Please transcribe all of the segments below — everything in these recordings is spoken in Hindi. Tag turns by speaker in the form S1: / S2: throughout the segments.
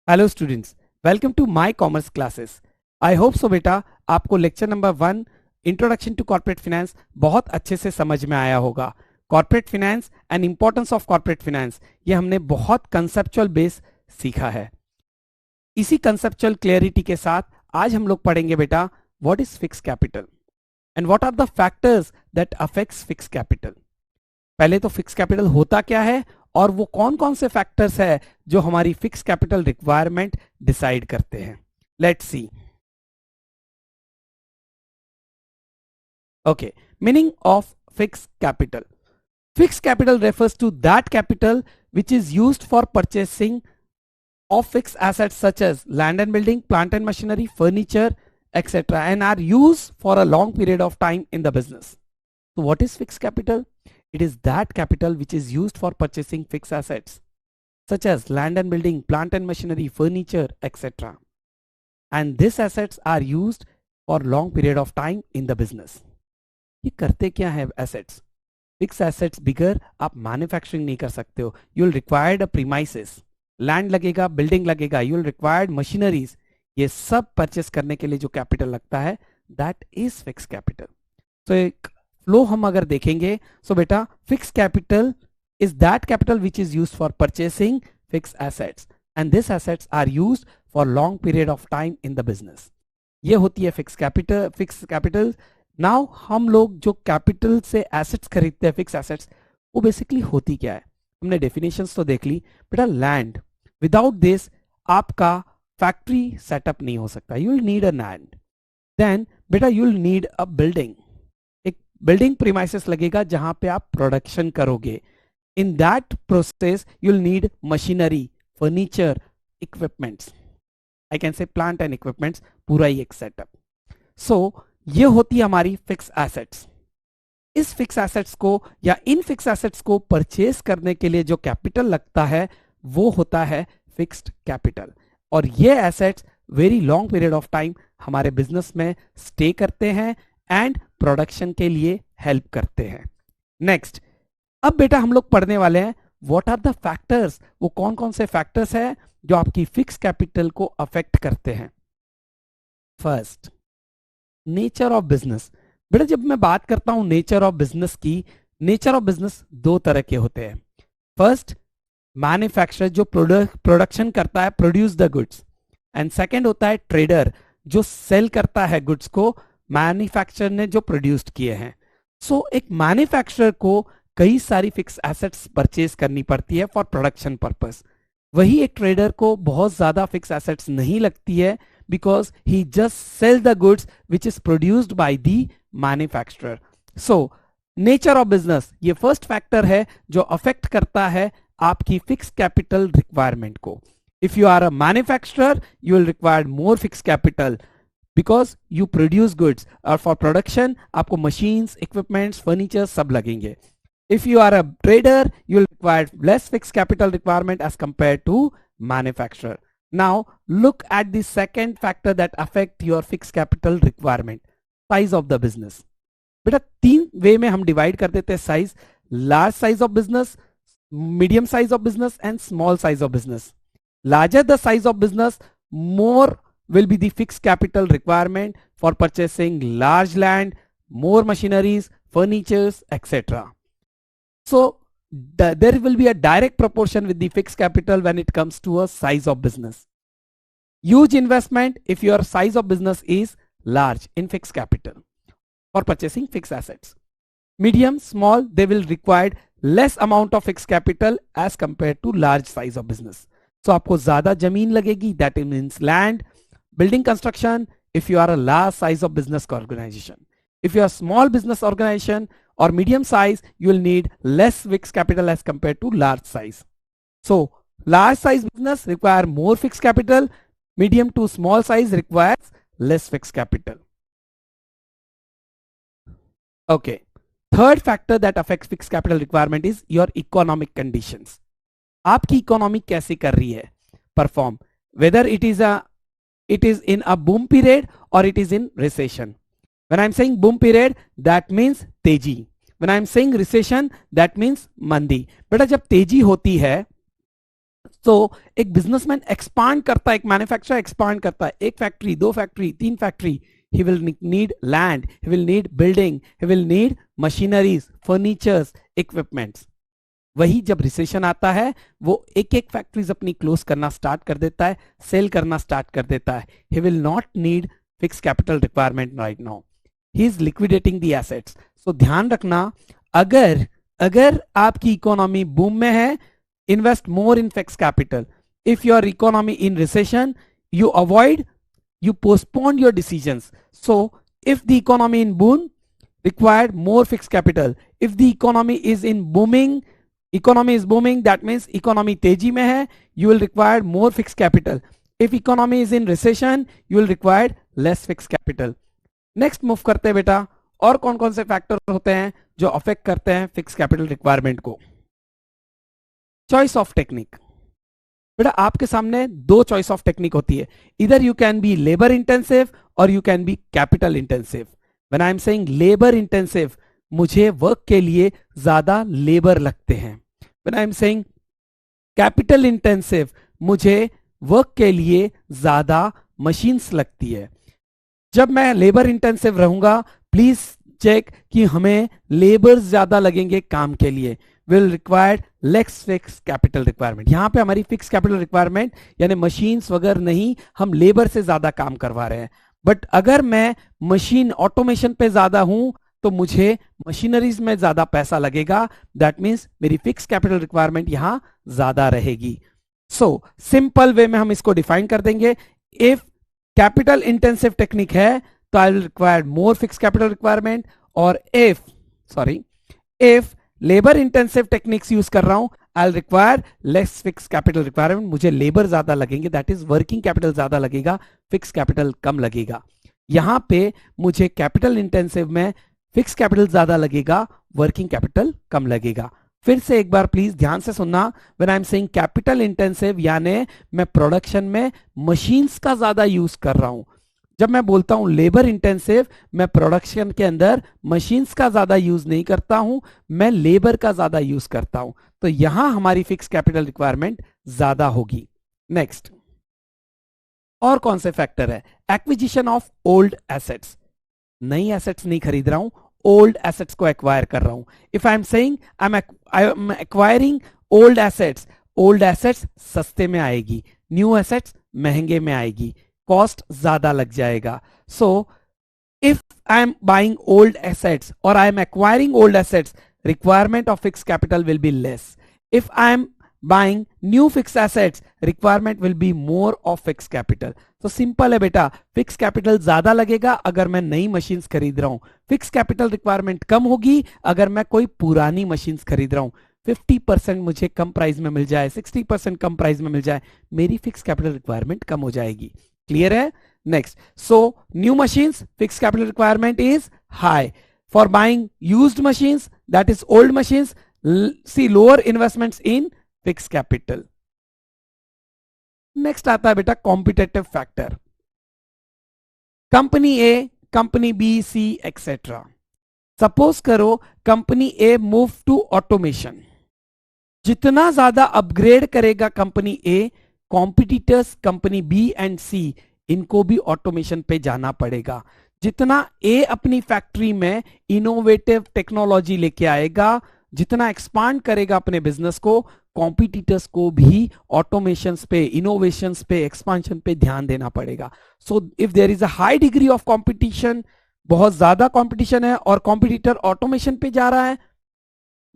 S1: Hello students, welcome to my commerce classes. I hope so बेटा आपको lecture number 1 introduction to corporate finance बहुत अच्छे से समझ में आया होगा। Corporate finance and importance of corporate finance ये हमने बहुत कंसेप्चुअल बेस सीखा है। इसी कंसेप्चुअल क्लियरिटी के साथ आज हम लोग पढ़ेंगे बेटा what is fix capital and what are the factors that affects fix capital. पहले तो फिक्स कैपिटल होता क्या है और वो कौन कौन से फैक्टर्स है जो हमारी फिक्स कैपिटल रिक्वायरमेंट डिसाइड करते हैं। Let's see. Okay, meaning of fix capital. Fix capital refers to that capital which is used for purchasing of fixed assets such as land and building, plant and machinery, furniture, etc. and are used for a long period of time in the business. So what is fixed capital? It is that capital which is used for purchasing fixed assets such as land and building, plant and machinery, furniture, etc. And these assets are used for long period of time in the business. ये करते क्या है assets? फिक्स एसेट्स बिगर आप मैन्युफैक्चरिंग नहीं कर सकते हो। You will required a premises, land लगेगा, बिल्डिंग लगेगा, यू विल रिक्वायर्ड मशीनरीज। ये सब परचेस करने के लिए जो कैपिटल लगता है दैट इज फिक्स कैपिटल। तो एक फ्लो हम अगर देखेंगे सो बेटा fix capital is that capital which is used for purchasing fix assets and this assets are used for long period of time in the business. ये होती है फिक्स कैपिटल। नाउ हम लोग जो कैपिटल से एसेट्स खरीदते हैं फिक्स एसेट्स, वो बेसिकली होती क्या है? हमने डेफिनेशंस तो देख ली बेटा। लैंड, विदाउट दिस आपका फैक्ट्री सेटअप नहीं हो सकता। You will need a land. Then बेटा you will need a building. एक बिल्डिंग प्रीमाइसेस लगेगा जहां पे आप प्रोडक्शन करोगे। In that process you will need machinery, furniture, equipments. I can say plant and equipments, पूरा ही एक सेटअप। सो ये होती है हमारी फिक्स एसेट्स। इस फिक्स एसेट्स को या इन फिक्स एसेट्स को परचेस करने के लिए जो कैपिटल लगता है वो होता है फिक्स्ड कैपिटल। और ये assets very long period of time हमारे बिजनेस में स्टे करते हैं एंड प्रोडक्शन के लिए हेल्प करते हैं। नेक्स्ट, अब बेटा हम लोग पढ़ने वाले हैं व्हाट आर द फैक्टर्स। वो कौन कौन से फैक्टर्स हैं जो आपकी फिक्स कैपिटल को अफेक्ट करते हैं। First, nature of business. बेटा जब मैं बात करता हूं नेचर ऑफ बिजनेस की, नेचर ऑफ बिजनेस दो तरह के होते हैं। फर्स्ट, मैन्युफैक्चरर जो प्रोडक्शन करता है, produce the goods, and second होता है ट्रेडर जो सेल करता है गुड्स को मैन्युफैक्चरर ने जो प्रोड्यूस्ड किए हैं। सो एक मैन्युफैक्चरर को कई सारी फिक्स एसेट्स परचेज करनी पड़ती है फॉर प्रोडक्शन पर्पस। वही एक ट्रेडर को बहुत ज्यादा फिक्स एसेट्स नहीं लगती है because he just sell the goods which is produced by the manufacturer. So nature of business ये first factor है जो affect करता है आपकी fixed capital requirement को। If you are a manufacturer you will require more fixed capital because you produce goods, और for production आपको machines, equipments, furniture सब लगेंगे। If you are a trader you will require less fixed capital requirement as compared to manufacturer. Now look at the second factor that affect your fixed capital requirement, size of the business. बेटा तीन वे में हम डिवाइड कर देते हैं size. Large size of business, medium size of business and small size of business. Larger the size of business, more will be the fixed capital requirement for purchasing large land, more machineries, furnitures, etc. So there will be a direct proportion with the fixed capital when it comes to a size of business. Huge investment if your size of business is large in fixed capital for purchasing fixed assets. Medium, small, they will require less amount of fixed capital as compared to large size of business. So आपको ज्यादा जमीन लगेगी, that means land, building construction if you are a large size of business organization. If you are a small business organization or medium size, you will need less fixed capital as compared to large size. So large size business require more fixed capital, medium to small size requires less fixed capital. Okay, third factor that affects fixed capital requirement is your economic conditions. आपकी इकोनॉमी कैसी कर रही है perform, whether it is in a boom period or it is in recession. When I'm saying boom period that means तेजी, when I'm saying recession that means मंदी। बेटा जब तेजी होती है तो एक बिजनेसमैन एक्सपांड करता है, एक मैन्युफैक्चरर एक्सपांड करता है, एक फैक्ट्री, दो फैक्ट्री, तीन factory, he will need land, he will need building, he will need machineries, furnitures, equipments. वही जब रिसेशन आता है वो एक एक फैक्ट्रीज अपनी क्लोज करना स्टार्ट कर देता है, सेल करना स्टार्ट कर देता है. he will not need fixed capital requirement right now, he is liquidating the assets. so ध्यान रखना, अगर आपकी इकोनॉमी बूम में है, invest more in fixed capital. if your economy in recession, you postpone your decisions. So if the economy in boom required more fixed capital, if the economy is booming, that means economy तेजी में है, you will require more fixed capital. if economy is in recession, you will require less fixed capital. next move करते हैं बेटा, और कौन कौन से फैक्टर होते हैं जो अफेक्ट करते हैं फिक्स कैपिटल रिक्वायरमेंट को. Choice of technique. बेटा आपके सामने दो चॉइस ऑफ टेक्निक होती है, इधर you can be labour intensive और you can be capital intensive. When I am saying labour intensive, मुझे वर्क के लिए ज्यादा लेबर लगते हैं. When I am saying capital intensive, मुझे वर्क के लिए ज्यादा मशीन्स लगती है. जब मैं लेबर इंटेंसिव रहूंगा, प्लीज चेक कि हमें लेबर ज्यादा लगेंगे काम के लिए, will require less fixed capital requirement. यहां पे हमारी फिक्स कैपिटल रिक्वायरमेंट यानी मशीन्स वगैरह नहीं, हम लेबर से ज्यादा काम करवा रहे हैं. बट अगर मैं मशीन ऑटोमेशन पे ज्यादा हूं तो मुझे मशीनरीज में ज्यादा पैसा लगेगा. दैट मीन्स मेरी फिक्स कैपिटल रिक्वायरमेंट यहां ज्यादा रहेगी. सो सिंपल वे में हम इसको डिफाइन कर देंगे. इफ कैपिटल इंटेंसिव टेक्निक है तो I will require more fix capital requirement, और if labour intensive techniques use कर रहा हूं, I will require less fix capital requirement. मुझे लेबर ज्यादा लगेंगे, दैट इज वर्किंग कैपिटल ज्यादा लगेगा, फिक्स कैपिटल कम लगेगा. यहां पे मुझे कैपिटल इंटेंसिव में फिक्स कैपिटल ज्यादा लगेगा, वर्किंग कैपिटल कम लगेगा. फिर से एक बार प्लीज ध्यान से सुनना. When I am saying capital intensive, यानी मैं प्रोडक्शन में मशीन्स का ज्यादा यूज कर रहा हूं. जब मैं बोलता हूं लेबर इंटेंसिव, मैं प्रोडक्शन के अंदर मशीन्स का ज्यादा यूज नहीं करता हूं, मैं लेबर का ज्यादा यूज करता हूं. तो यहां हमारी फिक्स कैपिटल रिक्वायरमेंट ज्यादा होगी. नेक्स्ट, और कौन से फैक्टर है? Acquisition of old assets. नई एसेट्स नहीं खरीद रहा हूं, ओल्ड एसेट्स को एक्वायर कर रहा हूं. If I am saying I am acquiring old assets सस्ते में आएगी, न्यू एसेट्स महंगे में आएगी, कॉस्ट ज्यादा लग जाएगा. So if I am buying old assets और I am acquiring old assets, requirement of fix capital will be less. If I am buying new fix assets, requirement will be more of fix capital. तो सिंपल है बेटा, फिक्स कैपिटल ज्यादा लगेगा अगर मैं नई मशीन्स खरीद रहा हूं, फिक्स कैपिटल रिक्वायरमेंट कम होगी अगर मैं कोई पुरानी मशीन्स खरीद रहा हूं. 50% मुझे कम प्राइस में मिल जाए, 60% कम प्राइस में मिल जाए, मेरी फिक्स कैपिटल रिक्वायरमेंट कम हो जाएगी. क्लियर है? Next, so new machines fix capital requirement is high. For buying used machines, that is old machines, see lower investments in fix capital. Next आता है बेटा competitive factor. Company A, company B, C etcetera. Suppose करो company A move to automation. जितना ज्यादा अपग्रेड करेगा company A, competitors company B and C, इनको भी ऑटोमेशन पे जाना पड़ेगा. जितना ए अपनी फैक्ट्री में इनोवेटिव टेक्नोलॉजी लेके आएगा, जितना एक्सपांड करेगा अपने बिजनेस को, कॉम्पिटिटर्स को भी ऑटोमेशंस पे, इनोवेशंस पे, एक्सपांशन पे ध्यान देना पड़ेगा. So if there is a high degree of competition, बहुत ज्यादा कंपटीशन है और कॉम्पिटिटर ऑटोमेशन पे जा रहा है,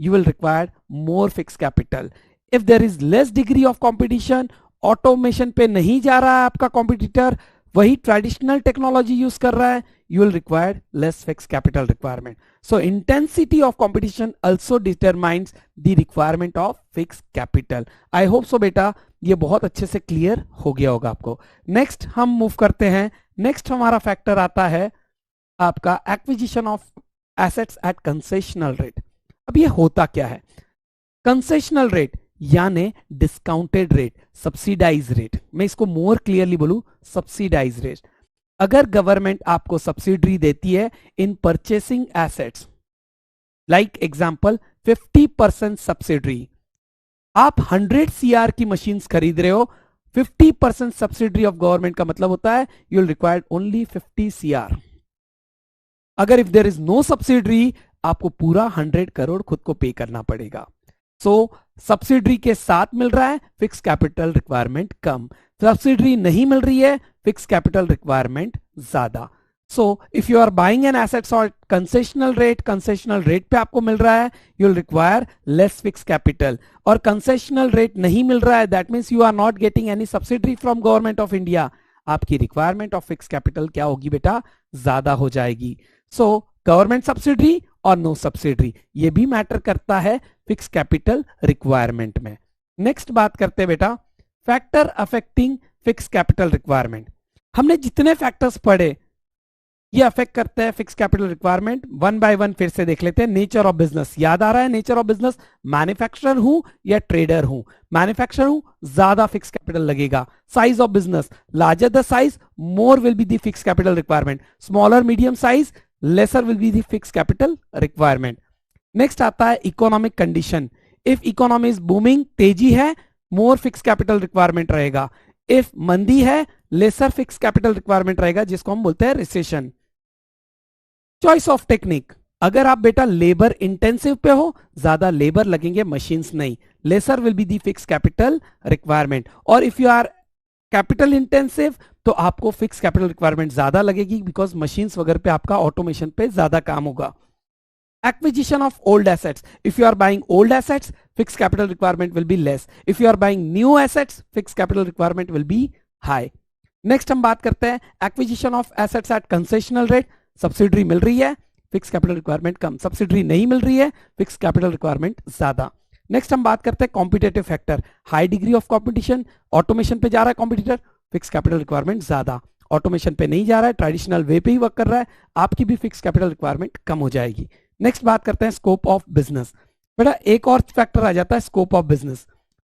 S1: you will require more fixed capital. If there is less degree of competition, automation पे नहीं जा रहा है आपका कॉम्पिटिटर, वही ट्रेडिशनल टेक्नोलॉजी यूज कर रहा है, you will require less fixed capital requirement. So intensity of competition also determines the requirement of fixed capital. I hope so बेटा ये बहुत अच्छे से क्लियर हो गया होगा आपको. नेक्स्ट हम मूव करते हैं. नेक्स्ट हमारा फैक्टर आता है आपका acquisition of assets at concessional rate. अब ये होता क्या है? कंसेशनल रेट यानी डिस्काउंटेड रेट, सब्सिडाइज रेट. मैं इसको मोर क्लियरली बोलूं, सब्सिडाइज रेट. अगर गवर्नमेंट आपको सब्सिडी देती है in purchasing assets, like example 50% subsidy, आप 100 CR की मशीन्स खरीद रहे हो, 50% सब्सिडी ऑफ गवर्नमेंट का मतलब होता है you will required only 50 CR। अगर if there is no subsidy, आपको पूरा 100 करोड़ खुद को पे करना पड़ेगा। सो सब्सिडी के साथ मिल रहा है, फिक्स कैपिटल रिक्वायरमेंट कम। सब्सिडी नहीं मिल रही है, फिक्स कैपिटल रिक्वायरमेंट ज्यादा। So if you are buying an assets और कंसेशनल रेट पे आपको मिल रहा है, you will require less fix capital. और कंसेशनल रेट नहीं मिल रहा है, that means you are not getting any subsidy from government of India, आपकी रिक्वायरमेंट ऑफ फिक्स कैपिटल क्या होगी बेटा, ज्यादा हो जाएगी। सो गवर्नमेंट सब्सिडी और नो सब्सिडी, ये भी मैटर करता है फिक्स कैपिटल रिक्वायरमेंट में। नेक्स्ट बात करते हैं बेटा, factor affecting fix capital requirement. हमने जितने फैक्टर्स पढ़े ये अफेक्ट करते हैं fix capital requirement, one by one फिर से देख लेते हैं। नेचर ऑफ बिजनेस, याद आ रहा है नेचर ऑफ बिजनेस, मैन्युफैक्चरर हूं या ट्रेडर हूं। मैन्युफैक्चरर हूं, ज्यादा फिक्स कैपिटल लगेगा। Size of business, larger the size more will be the fix capital requirement, smaller medium size laser will be the fix capital requirement. Next आता है economic condition, if economy is booming, तेजी है, मोर फिक्स कैपिटल रिक्वायरमेंट रहेगा। इफ मंदी है, लेसर फिक्स कैपिटल रिक्वायरमेंट रहेगा, जिसको हम बोलते हैं रिसेशन। चॉइस ऑफ टेक्निक, अगर आप बेटा लेबर इंटेंसिव पे हो, ज्यादा लेबर लगेंगे, मशीन्स नहीं, lesser will be the fix capital requirement. और if you are capital intensive तो आपको फिक्स कैपिटल रिक्वायरमेंट ज्यादा लगेगी, बिकॉज मशीन्स वगैरह पे आपका ऑटोमेशन पे ज्यादा काम होगा। Acquisition of old assets, if you are buying old assets, fixed capital requirement will be less. If you are buying new assets, fixed capital requirement will be high. Next हम बात करते हैं acquisition of assets at concessional rate, subsidy मिल रही है, फिक्स कैपिटल रिक्वायरमेंट कम, सब्सिडी नहीं मिल रही है, फिक्स कैपिटल रिक्वायरमेंट ज्यादा। नेक्स्ट हम बात करते हैं competitive factor, high degree of competition, automation पे जा रहा है कॉम्पिटिटर, फिक्स कैपिटल रिक्वायरमेंट ज्यादा। ऑटोमेशन पे नहीं जा रहा है, ट्रेडिशनल वे पे ही वर्क कर रहा है, आपकी भी फिक्स कैपिटल रिक्वायरमेंट कम हो जाएगी। नेक्स्ट बात करते हैं स्कोप ऑफ बिजनेस। बेटा एक और फैक्टर आ जाता है scope of business.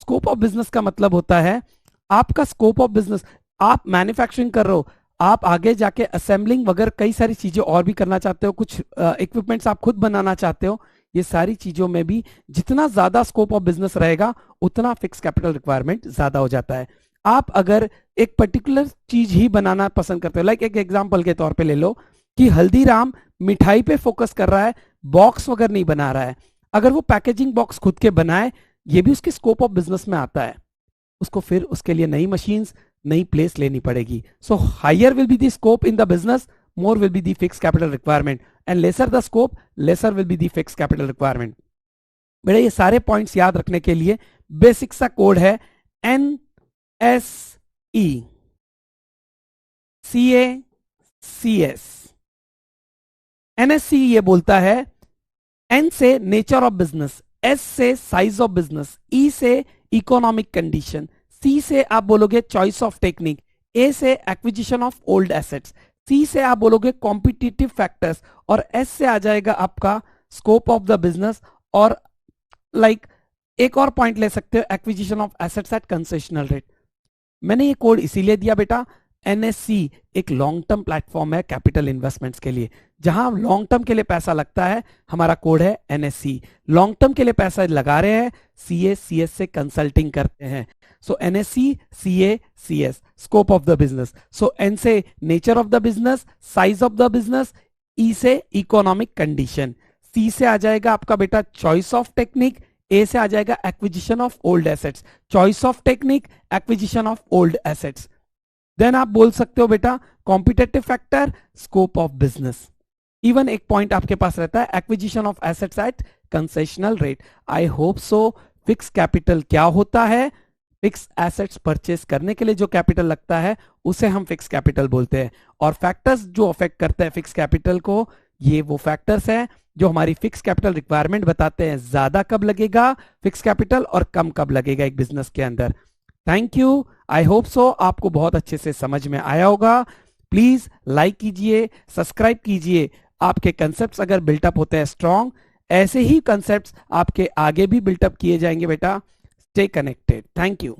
S1: Scope of business का मतलब होता है आपका स्कोप ऑफ बिजनेस, आप मैन्युफैक्चरिंग कर रहे हो, आप आगे जाके असेंबलिंग वगैरह कई सारी चीजें और भी करना चाहते हो, कुछ इक्विपमेंट्स आप खुद बनाना चाहते हो, ये सारी चीजों में भी जितना ज्यादा स्कोप ऑफ बिजनेस रहेगा उतना फिक्स कैपिटल रिक्वायरमेंट ज्यादा हो जाता है। आप अगर एक पर्टिकुलर चीज ही बनाना पसंद करते हो, लाइक एक एग्जांपल के तौर पे ले लो कि हल्दीराम मिठाई पे फोकस कर रहा है, बॉक्स वगैरह नहीं बना रहा है, अगर वो पैकेजिंग बॉक्स खुद के बनाए, ये भी उसके स्कोप ऑफ बिजनेस में आता है, उसको फिर उसके लिए नई मशीन्स, नई प्लेस लेनी पड़ेगी। So higher will be the scope in the business, more will be the fix capital requirement, and lesser the scope, lesser will be the fix capital requirement. बेटा ये सारे पॉइंट्स याद रखने के लिए बेसिक सा कोड है NSE CACS। NSE ये बोलता है, N से नेचर ऑफ बिजनेस, S से साइज ऑफ बिजनेस, E से इकोनॉमिक कंडीशन, C से आप बोलोगे चॉइस ऑफ टेक्निक, A से acquisition of old assets, C से आप बोलोगे कॉम्पिटिटिव फैक्टर्स, और S से आ जाएगा आपका स्कोप ऑफ द बिजनेस। और लाइक एक और पॉइंट ले सकते हो, acquisition of assets at concessional rate. मैंने ये कोड इसीलिए दिया बेटा, NSE एक लॉन्ग टर्म प्लेटफॉर्म है कैपिटल इन्वेस्टमेंट्स के लिए, जहां लॉन्ग टर्म के लिए पैसा लगता है, हमारा कोड है NSE। लॉन्ग टर्म के लिए पैसा लगा रहे हैं, CACS से कंसल्टिंग करते हैं। सो NSE CACS scope of the business. So N से nature of the business, size of the business, E से इकोनॉमिक कंडीशन, C से आ जाएगा आपका बेटा चॉइस ऑफ टेक्निक, A से आ जाएगा acquisition of old assets, choice of technique, acquisition of old assets. Then आप बोल सकते हो बेटा competitive factor, scope of business. Even एक पॉइंट आपके पास रहता है acquisition of assets at concessional rate. I hope so fix capital क्या होता है, फिक्स एसेट्स परचेस करने के लिए जो कैपिटल लगता है उसे हम फिक्स कैपिटल बोलते हैं। और फैक्टर्स जो अफेक्ट करते हैं फिक्स कैपिटल को, ये वो फैक्टर्स हैं जो हमारी फिक्स कैपिटल रिक्वायरमेंट बताते हैं, ज्यादा कब लगेगा फिक्स कैपिटल और कम कब लगेगा एक बिजनेस के अंदर। थैंक यू, आई होप सो आपको बहुत अच्छे से समझ में आया होगा। प्लीज लाइक कीजिए, सब्सक्राइब कीजिए। आपके कंसेप्ट्स अगर बिल्टअप होते हैं स्ट्रॉन्ग, ऐसे ही कंसेप्ट्स आपके आगे भी बिल्टअप किए जाएंगे बेटा। Stay connected. Thank you.